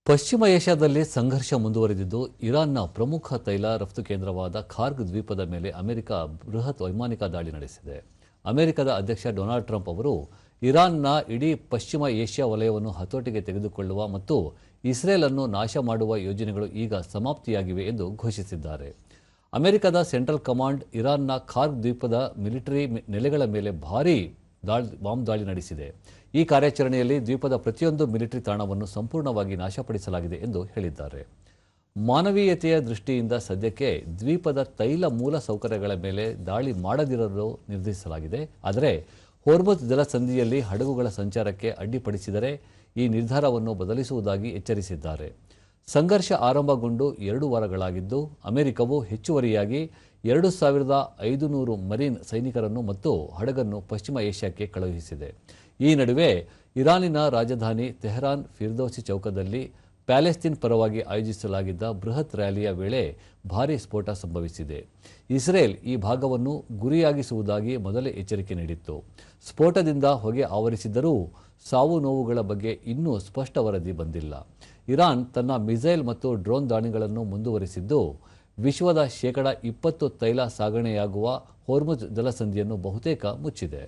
ಪಶ್ಚಿಮ ಏಷ್ಯಾದಲ್ಲಿ ಸಂಘರ್ಷ ಮುಂದುವರೆದಿದ್ದು ಇರಾನ್ನ ಪ್ರಮುಖ ತೈಲ ರಫ್ತು ಕೇಂದ್ರವಾದ ಖಾರ್ಗ್ ದ್ವೀಪದ ಮೇಲೆ ಅಮೆರಿಕ ಬೃಹತ್ ವೈಮಾನಿಕ ದಾಳಿ ನಡೆಸಿದೆ. ಅಮೆರಿಕದ ಅಧ್ಯಕ್ಷ ಡೊನಾಲ್ಡ್ ಟ್ರಂಪ್ ಅವರು ಇರಾನ್ನ ಇಡೀ ಪಶ್ಚಿಮ ಏಷ್ಯಾ ವಲಯವನ್ನು ಹತೋಟಿಗೆ ತೆಗೆದುಕೊಳ್ಳುವ ಮತ್ತು ಇಸ್ರೇಲ್ ಅನ್ನು ನಾಶ ಮಾಡುವ ಯೋಜನೆಗಳು ಈಗ ಸಮಾಪ್ತಿಯಾಗಿವೆ ಎಂದು ಘೋಷಿಸಿದ್ದಾರೆ. ಅಮೆರಿಕದ ಸೆಂಟ್ರಲ್ ಕಮಾಂಡ್ ಇರಾನ್ನ ಖಾರ್ಗ್ ದ್ವೀಪದ ಮಿಲಿಟರಿ ನೆಲೆಗಳ ಮೇಲೆ ಭಾರೀ ಬಾಂಬ್ ದಾಳಿ ನಡೆಸಿದೆ. ಈ ಕಾರ್ಯಾಚರಣೆಯಲ್ಲಿ ದ್ವೀಪದ ಪ್ರತಿಯೊಂದು ಮಿಲಿಟರಿ ತಾಣವನ್ನು ಸಂಪೂರ್ಣವಾಗಿ ನಾಶಪಡಿಸಲಾಗಿದೆ ಎಂದು ಹೇಳಿದ್ದಾರೆ. ಮಾನವೀಯತೆಯ ದೃಷ್ಟಿಯಿಂದ ಸದ್ಯಕ್ಕೆ ದ್ವೀಪದ ತೈಲ ಮೂಲ ಸೌಕರ್ಯಗಳ ಮೇಲೆ ದಾಳಿ ಮಾಡದಿರಲು ನಿರ್ಧರಿಸಲಾಗಿದೆ. ಆದರೆ ಹೋರ್ಮುಜ್ ಜಲಸಂಧಿಯಲ್ಲಿ ಹಡಗುಗಳ ಸಂಚಾರಕ್ಕೆ ಅಡ್ಡಿಪಡಿಸಿದರೆ ಈ ನಿರ್ಧಾರವನ್ನು ಬದಲಿಸುವುದಾಗಿ ಎಚ್ಚರಿಸಿದ್ದಾರೆ. ಸಂಘರ್ಷ ಆರಂಭಗೊಂಡು 2 ವಾರಗಳಾಗಿದ್ದು ಅಮೆರಿಕವು ಹೆಚ್ಚುವರಿಯಾಗಿ 2500 ಮರೀನ್ ಸೈನಿಕರನ್ನು ಮತ್ತು ಹಡಗನ್ನು ಪಶ್ಚಿಮ ಏಷ್ಯಾಕ್ಕೆ ಕಳುಹಿಸಿದೆ. ಈ ನಡುವೆ ಇರಾನಿನ ರಾಜಧಾನಿ ತೆಹರಾನ್ ಫಿರ್ದೌಸಿ ಚೌಕದಲ್ಲಿ ಪ್ಯಾಲೆಸ್ತೀನ್ ಪರವಾಗಿ ಆಯೋಜಿಸಲಾಗಿದ್ದ ಬೃಹತ್ ರ್ಯಾಲಿಯ ವೇಳೆ ಭಾರೀ ಸ್ಫೋಟ ಸಂಭವಿಸಿದೆ. ಇಸ್ರೇಲ್ ಈ ಭಾಗವನ್ನು ಗುರಿಯಾಗಿಸುವುದಾಗಿ ಮೊದಲೇ ಎಚ್ಚರಿಕೆ ನೀಡಿತ್ತು. ಸ್ಫೋಟದಿಂದ ಹೊಗೆ ಆವರಿಸಿದ್ದರೂ ಸಾವು ನೋವುಗಳ ಬಗ್ಗೆ ಇನ್ನೂ ಸ್ಪಷ್ಟ ವರದಿ ಬಂದಿಲ್ಲ. ಇರಾನ್ ತನ್ನ ಮಿಸೈಲ್ ಮತ್ತು ಡ್ರೋನ್ ದಾಳಿಗಳನ್ನು ಮುಂದುವರಿಸಿದ್ದು ವಿಶ್ವದ 20% ತೈಲ ಸಾಗಣೆಯಾಗುವ ಹೋರ್ಮುಜ್ ಜಲಸಂಧಿಯನ್ನು ಬಹುತೇಕ ಮುಚ್ಚಿದೆ.